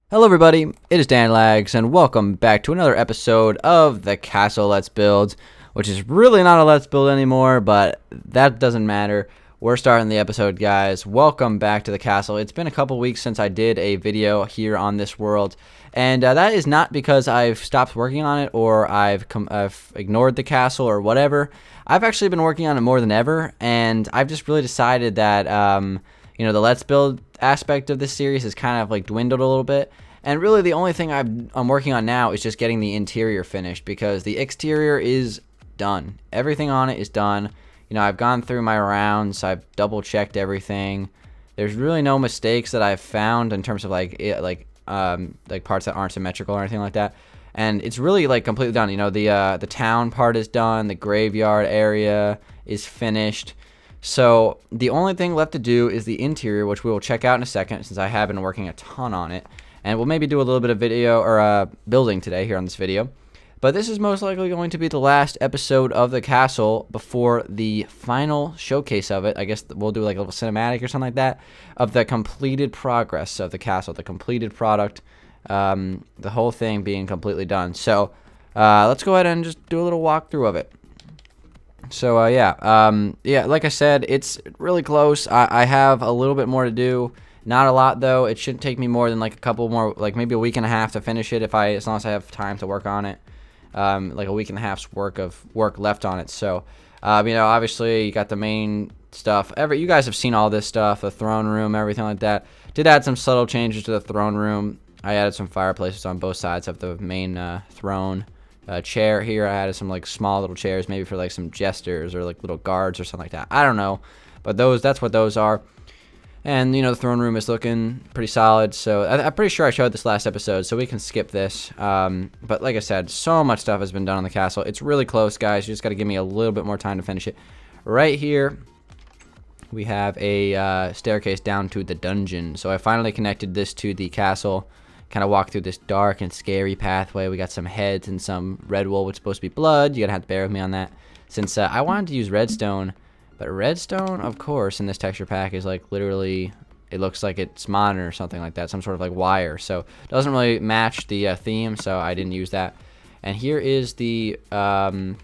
Hello everybody, it is Dangeles, and welcome back to another episode of the Castle Let's Build, which is really not a Let's Build anymore, but that doesn't matter. We're starting the episode, guys. Welcome back to the castle. It's been a couple weeks since I did a video here on this world, and that is not because I've stopped working on it or I've ignored the castle or whatever. I've actually been working on it more than ever, and I've just really decided that the Let's Build aspect of this series has kind of like dwindled a little bit. And really the only thing I'm working on now is just getting the interior finished, because the exterior is done. Everything on it is done. I've gone through my rounds. I've double checked everything. There's really no mistakes that I've found in terms of like parts that aren't symmetrical or anything like that. And it's really like completely done. The town part is done. The graveyard area is finished. So the only thing left to do is the interior, which we will check out in a second, since I have been working a ton on it. And we'll maybe do a little bit of video or building today here on this video. But this is most likely going to be the last episode of the castle before the final showcase of it. I guess we'll do like a little cinematic or something like that of the completed progress of the castle, the completed product, the whole thing being completely done. So let's go ahead and just do a little walkthrough of it. So like I said, it's really close. I have a little bit more to do. Not a lot though. It shouldn't take me more than like a couple more, like maybe a week and a half to finish it, as long as I have time to work on it. Like a week and a hal's work left on it. So obviously you got the main stuff. You guys have seen all this stuff, the throne room, everything like that. Did add some subtle changes to the throne room. I added some fireplaces on both sides of the main throne. Chair here, I added some like small little chairs, maybe for like some jesters or like little guards or something like that. I don't know, but that's what those are. And the throne room is looking pretty solid. So I'm pretty sure I showed this last episode, so we can skip this. But like I said, so much stuff has been done on the castle. It's really close, guys. You just got to give me a little bit more time to finish it. Right here, we have a staircase down to the dungeon. So I finally connected this to the castle. Kind of walk through this dark and scary pathway. We got some heads and some red wool, which is supposed to be blood. You're gonna have to bear with me on that, since I wanted to use redstone, but redstone, of course, in this texture pack is like literally, it looks like it's modern or something like that, some sort of like wire. So it doesn't really match the theme, so I didn't use that. And here is the the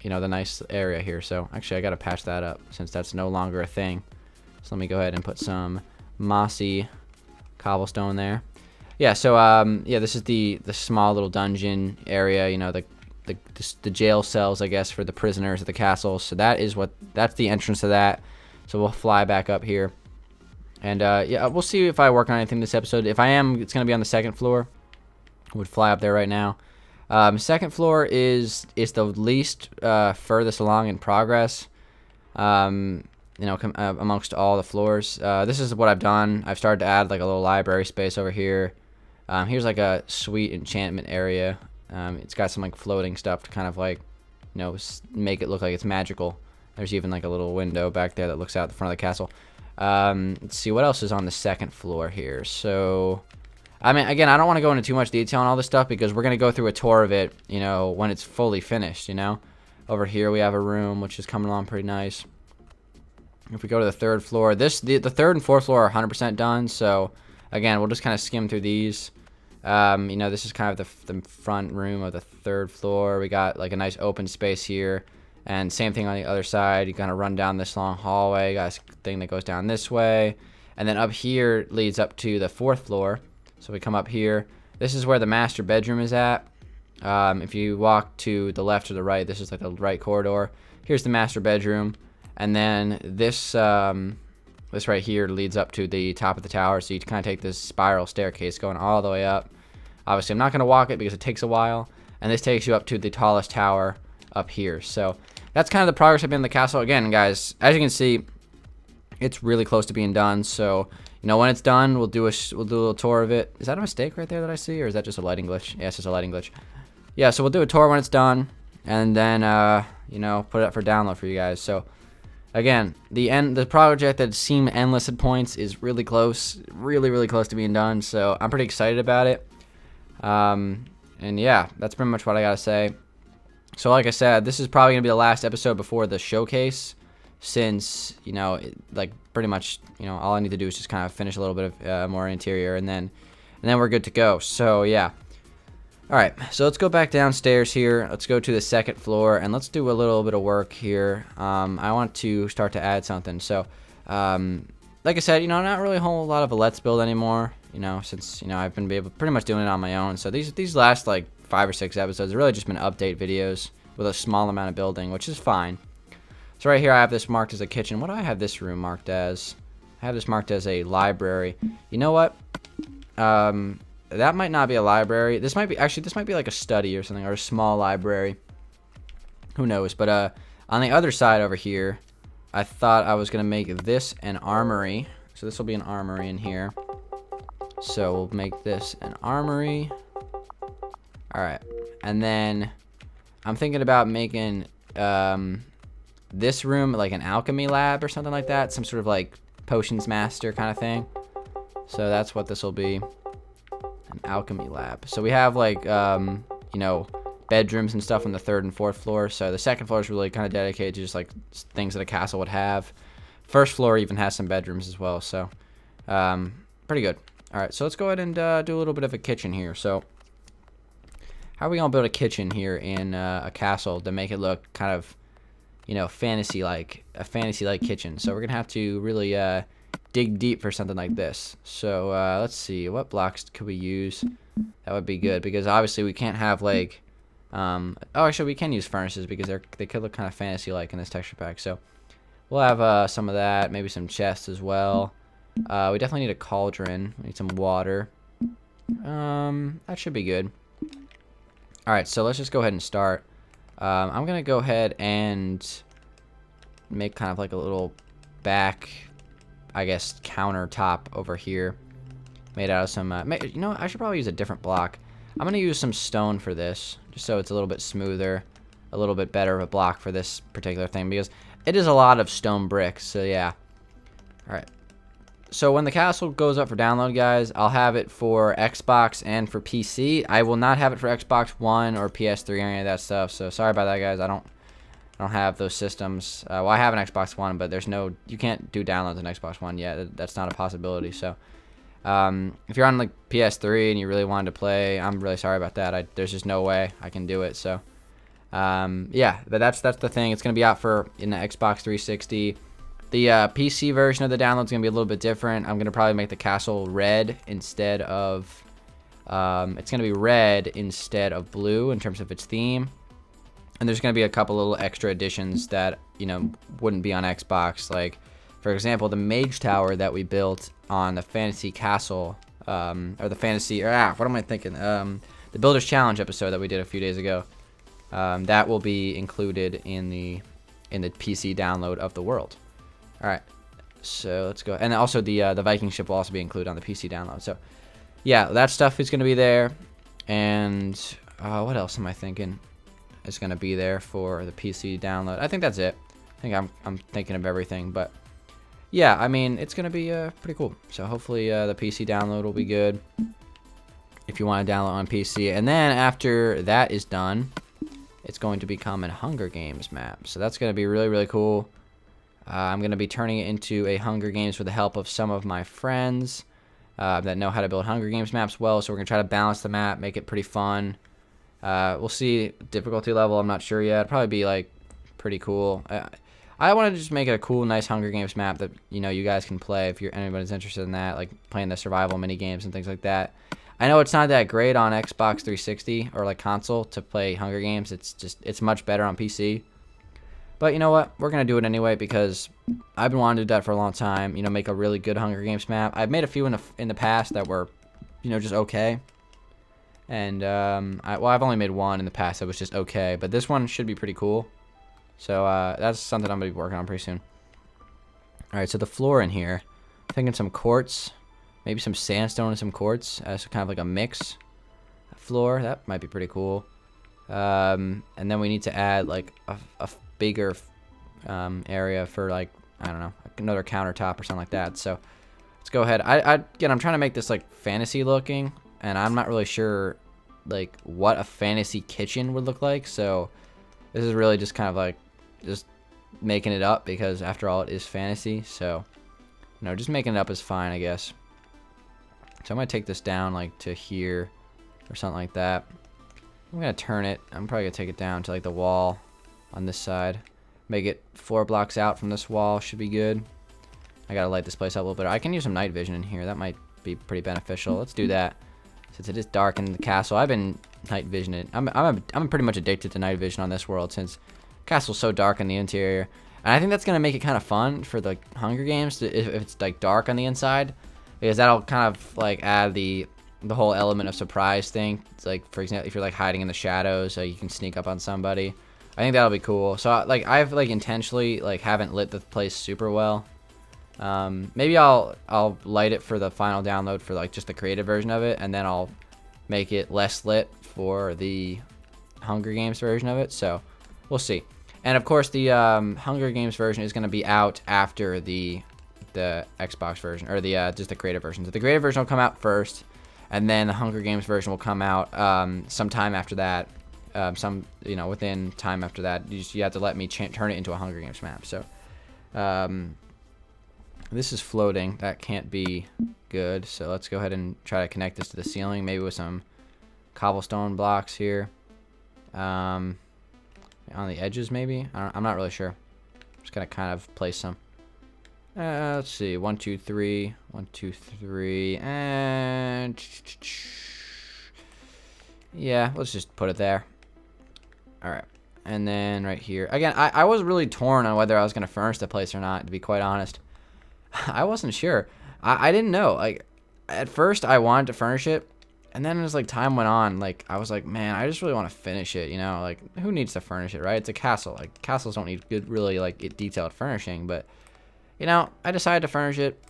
nice area here. So actually, I gotta patch that up since that's no longer a thing. So let me go ahead and put some mossy cobblestone there. Yeah, so this is the small little dungeon area, the jail cells, I guess, for the prisoners at the castle. So that's the entrance to that. So we'll fly back up here. And we'll see if I work on anything this episode. If I am, it's going to be on the second floor. Would fly up there right now. Second floor is the least furthest along in progress. Amongst all the floors. This is what I've done. I've started to add like a little library space over here. Here's like a sweet enchantment area. It's got some like floating stuff to kind of like, make it look like it's magical. There's even like a little window back there that looks out the front of the castle. Let's see what else is on the second floor here. So, again, I don't want to go into too much detail on all this stuff because we're going to go through a tour of it, when it's fully finished, Over here we have a room which is coming along pretty nice. If we go to the third floor, the third and fourth floor are 100% done. So, again, we'll just kind of skim through these. This is kind of the front room of the third floor. We got like a nice open space here, and same thing on the other side. You kind of run down this long hallway. You got a thing that goes down this way, and then up here leads up to the fourth floor. So we come up here. This is where the master bedroom is at. If you walk to the left or the right, this is like the right corridor. Here's the master bedroom, and then this right here leads up to the top of the tower. So you kind of take this spiral staircase going all the way up. Obviously, I'm not going to walk it because it takes a while. And this takes you up to the tallest tower up here. So that's kind of the progress I've been in the castle. Again, guys, as you can see, it's really close to being done. So, when it's done, we'll do a little tour of it. Is that a mistake right there that I see? Or is that just a lighting glitch? Yeah, it's just a lighting glitch. Yeah, so we'll do a tour when it's done. And then, put it up for download for you guys. So, again, the project that seemed endless at points is really close. Really, really close to being done. So, I'm pretty excited about it. And yeah, that's pretty much what I gotta say. So like I said, this is probably gonna be the last episode before the showcase, since pretty much all I need to do is just kind of finish a little bit of more interior, and then and then we're good to go. So yeah. Alright, so let's go back downstairs here. Let's go to the second floor, and let's do a little bit of work here. I want to start to add something. So, like I said, not really a whole lot of a Let's Build anymore, since, I've been pretty much doing it on my own. So these last, like, 5 or 6 episodes have really just been update videos with a small amount of building, which is fine. So right here, I have this marked as a kitchen. What do I have this room marked as? I have this marked as a library. You know what? That might not be a library. This might be like a study or something, or a small library. Who knows? But on the other side over here, I thought I was gonna make this an armory. So this will be an armory in here. So we'll make this an armory. All right, and then I'm thinking about making this room like an alchemy lab or something like that, some sort of like potions master kind of thing. So that's what this will be. An alchemy lab. So we have like bedrooms and stuff on the 3rd and 4th floor. So the 2nd floor is really kind of dedicated to just like things that a castle would have. 1st floor even has some bedrooms as well. So pretty good. All right, so let's go ahead and do a little bit of a kitchen here. So how are we gonna build a kitchen here in a castle to make it look kind of fantasy-like, a fantasy-like kitchen? So we're gonna have to really dig deep for something like this. So let's see, what blocks could we use? That would be good, because obviously we can't have like oh, actually we can use furnaces, because they could look kind of fantasy like in this texture pack. So we'll have some of that, maybe some chests as well. We definitely need a cauldron. We need some water. That should be good. All right, so let's just go ahead and start. I'm gonna go ahead and make kind of like a little back, I guess, countertop over here, made out of some, I should probably use a different block. I'm going to use some stone for this, just so it's a little bit smoother, a little bit better of a block for this particular thing, because it is a lot of stone bricks, so yeah. Alright, so when the castle goes up for download, guys, I'll have it for Xbox and for PC. I will not have it for Xbox One or PS3 or any of that stuff, so sorry about that, guys. I don't have those systems. Well, I have an Xbox One, but you can't do downloads on Xbox One yet. That's not a possibility. So, if you're on like PS3 and you really wanted to play, I'm really sorry about that. There's just no way I can do it. So, yeah, but that's the thing. It's gonna be out in the Xbox 360. The PC version of the download is gonna be a little bit different. I'm gonna probably make the castle red instead of. It's gonna be red instead of blue in terms of its theme. And there's going to be a couple little extra additions that, wouldn't be on Xbox. Like, for example, the mage tower that we built on the fantasy castle, or the fantasy, what am I thinking? The Builders Challenge episode that we did a few days ago. That will be included in the PC download of the world. All right, so let's go. And also the Viking ship will also be included on the PC download. So, yeah, that stuff is going to be there. And what else am I thinking? Is going to be there for the PC download. I think that's it. I think I'm thinking of everything, but yeah, I mean, it's going to be pretty cool. So hopefully the PC download will be good if you want to download on PC. And then after that is done, it's going to become a Hunger Games map. So that's going to be really, really cool. I'm going to be turning it into a Hunger Games with the help of some of my friends that know how to build Hunger Games maps well. So we're going to try to balance the map, make it pretty fun. We'll see difficulty level. I'm not sure yet. It'll probably be like pretty cool. I want to just make it a cool, nice Hunger Games map that you guys can play if anybody's interested in that, like playing the survival mini games and things like that. I know it's not that great on Xbox 360 or like console to play Hunger Games. It's much better on PC. But you know what? We're gonna do it anyway because I've been wanting to do that for a long time. Make a really good Hunger Games map. I've made a few in the past that were, just okay. And I've only made one in the past that was just okay, but this one should be pretty cool. So that's something I'm gonna be working on pretty soon. All right, so the floor in here, I'm thinking some quartz, maybe some sandstone and some quartz as kind of like a mix floor. That might be pretty cool. And then we need to add like a bigger area for like, I don't know, another countertop or something like that. So let's go ahead. Again, I'm trying to make this like fantasy looking, and I'm not really sure like what a fantasy kitchen would look like. So this is really just kind of like just making it up because after all it is fantasy. So just making it up is fine, I guess. So I'm going to take this down like to here or something like that. I'm going to turn it. I'm probably going to take it down to like the wall on this side. Make it 4 blocks out from this wall. Should be good. I got to light this place up a little bit. I can use some night vision in here. That might be pretty beneficial. Let's do that. Since it is dark in the castle, I've been night visioning. I'm pretty much addicted to night vision on this world since the castle's so dark in the interior. And I think that's going to make it kind of fun for the Hunger Games if it's like dark on the inside. Because that'll kind of like add the whole element of surprise thing. It's like, for example, if you're like hiding in the shadows, so you can sneak up on somebody. I think that'll be cool. So like I've like intentionally like haven't lit the place super well. Maybe I'll light it for the final download for like just the creative version of it, and then I'll make it less lit for the Hunger Games version of it. So we'll see. And of course the Hunger Games version is going to be out after the Xbox version, or the just the creative version. So the creative version will come out first, and then the Hunger Games version will come out sometime after that. Within time after that, you have to let me turn it into a Hunger Games map. So this is floating. That can't be good. So let's go ahead and try to connect this to the ceiling, maybe with some cobblestone blocks here. On the edges, maybe. I'm not really sure. Just gonna kind of place some. Let's see. 1, 2, 3. 1, 2, 3. And yeah, let's just put it there. All right. And then right here. Again, I was really torn on whether I was gonna furnish the place or not, to be quite honest. I wasn't sure. I didn't know. Like, at first I wanted to furnish it, and then as like time went on, like I was like, man, I just really want to finish it. You know, like who needs to furnish it, right? It's a castle. Like castles don't need good, really like detailed furnishing. But you know, I decided to furnish it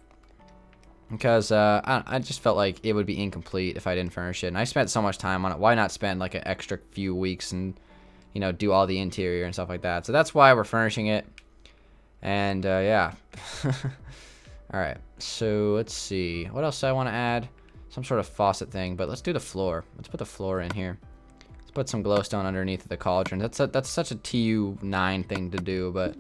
because I just felt like it would be incomplete if I didn't furnish it, and I spent so much time on it. Why not spend like an extra few weeks and do all the interior and stuff like that? So that's why we're furnishing it. And yeah. All right, so let's see. What else do I want to add? Some sort of faucet thing, but let's do the floor. Let's put the floor in here. Let's put some glowstone underneath the cauldron. That's such a TU9 thing to do, but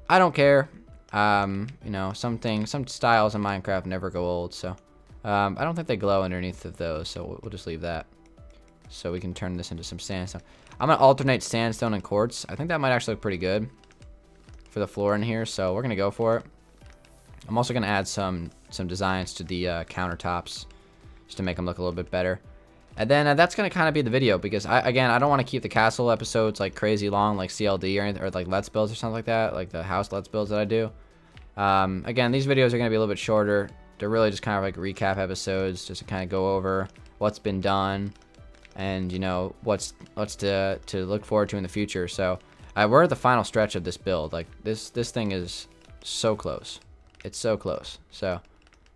I don't care. Some styles in Minecraft never go old, so I don't think they glow underneath of those, so we'll just leave that. So we can turn this into some sandstone. I'm gonna alternate sandstone and quartz. I think that might actually look pretty good for the floor in here, so we're gonna go for it. I'm also going to add some designs to the countertops just to make them look a little bit better. And then that's going to kind of be the video, because I don't want to keep the castle episodes like crazy long, like CLD or anything, or like Let's Builds or something like that, like the house Let's Builds that I do. Again, these videos are going to be a little bit shorter. They're really just kind of like recap episodes, just to kind of go over what's been done and what's to look forward to in the future. So we're at the final stretch of this build. Like this thing is so close. It's so close. So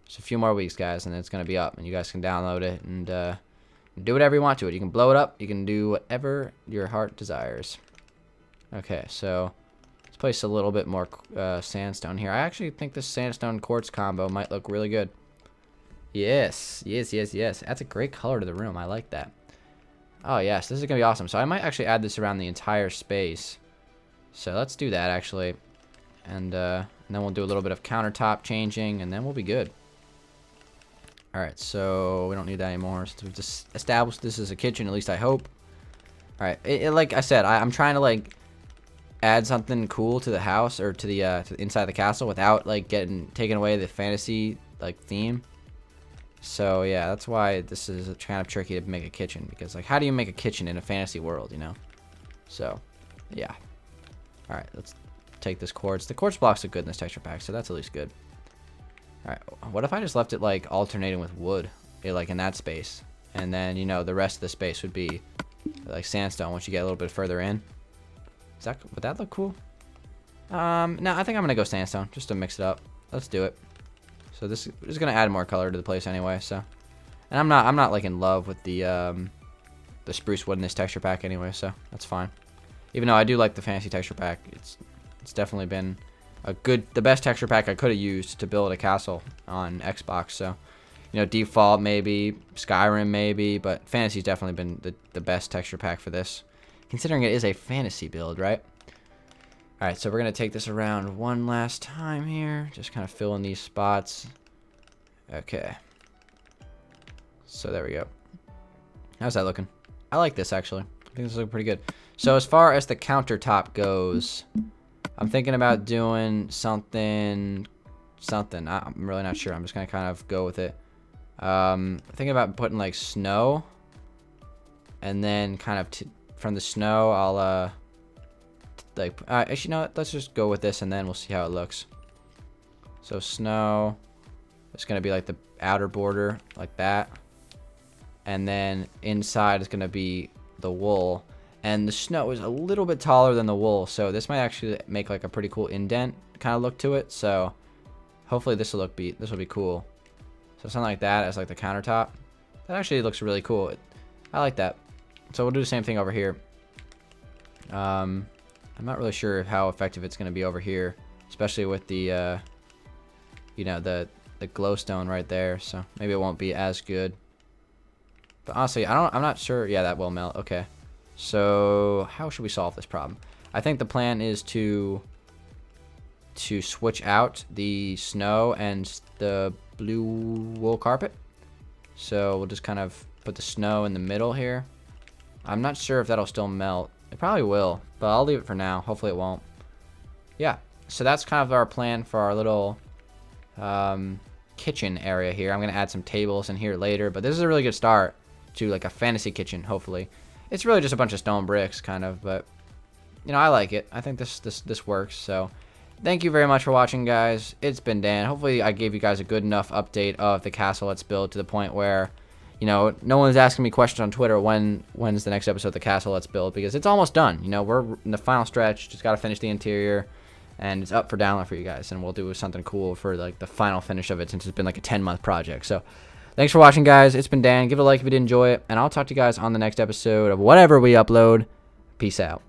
just a few more weeks, guys, and it's going to be up, and you guys can download it and do whatever you want to it. You can blow it up. You can do whatever your heart desires. Okay, so let's place a little bit more sandstone here. I actually think this sandstone quartz combo might look really good. Yes. That's a great color to the room. I like that. Oh, yes, this is going to be awesome. So I might actually add this around the entire space. So let's do that, actually. And then we'll do a little bit of countertop changing, and then we'll be good. Alright, so we don't need that anymore since we've just established this as a kitchen, at least I hope. Alright, like I said, I'm trying to like add something cool to the house, or to the inside the castle, without like taking away the fantasy like theme. So yeah, that's why this is kind of tricky to make a kitchen, because like how do you make a kitchen in a fantasy world, So yeah. Alright, let's take this quartz. The quartz blocks look good in this texture pack, so that's at least good. Alright, what if I just left it like alternating with wood, like in that space, and then the rest of the space would be like sandstone once you get a little bit further in? Would that look cool? No, I think I'm gonna go sandstone just to mix it up. Let's do it. So this is gonna add more color to the place anyway. So, and I'm not like in love with the spruce wood in this texture pack anyway, so that's fine. Even though I do like the fantasy texture pack, it's definitely been the best texture pack I could have used to build a castle on Xbox. So, default maybe, Skyrim maybe, but fantasy's definitely been the best texture pack for this, considering it is a fantasy build, right? All right, so we're gonna take this around one last time here, just kind of fill in these spots. Okay. So there we go. How's that looking? I like this actually. I think this is looking pretty good. So as far as the countertop goes, I'm thinking about doing something. I'm really not sure. I'm just gonna kind of go with it. Thinking about putting like snow, and then kind of from the snow, I'll like actually, you know what? Let's just go with this, and then we'll see how it looks. So snow, it's gonna be like the outer border, like that, and then inside is gonna be the wool. And the snow is a little bit taller than the wool, so this might actually make like a pretty cool indent kind of look to it. So hopefully this will be cool. So something like that as like the countertop. That actually looks really cool. I like that. So we'll do the same thing over here. I'm not really sure how effective it's going to be over here, especially with the you know, the glowstone right there. So maybe it won't be as good. But honestly, I'm not sure. Yeah, that will melt. Okay. So how should we solve this problem? I think the plan is to switch out the snow and the blue wool carpet. So we'll just kind of put the snow in the middle here. I'm not sure if that'll still melt. It probably will, but I'll leave it for now. Hopefully it won't. Yeah, so that's kind of our plan for our little kitchen area here. I'm going to add some tables in here later, but this is a really good start to like a fantasy kitchen, hopefully. It's really just a bunch of stone bricks, kind of, but, you know, I like it. I think this works, so thank you very much for watching, guys. It's been Dan. Hopefully I gave you guys a good enough update of the castle Let's Build to the point where, you know, no one's asking me questions on Twitter when's the next episode of the castle Let's Build, because it's almost done. You know, we're in the final stretch. Just got to finish the interior, and it's up for download for you guys, and we'll do something cool for like the final finish of it, since it's been like a 10-month project. So thanks for watching, guys. It's been Dan. Give it a like if you did enjoy it, and I'll talk to you guys on the next episode of whatever we upload. Peace out.